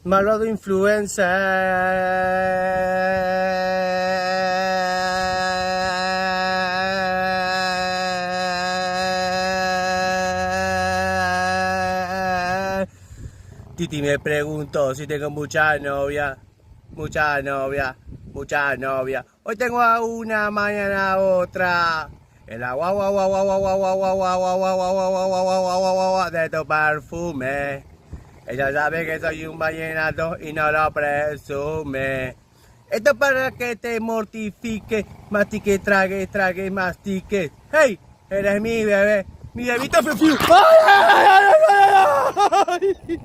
Malvado influencer. Titi me preguntó si tengo mucha novia. Mucha novia. Mucha novia. Hoy tengo a una, mañana a otra. El agua, agua, agua, agua, agua, agua, agua, agua, agua, agua, agua, agua, agua, agua, de tu perfume. Ella sabe que soy un vallenato y no lo presume. Esto para que te mortifique, mastique, trague, trague, mastique. ¡Hey! Eres mi bebé, mi bebito fiu fiu. ¡Ay, ay, ay, ay, ay, ay!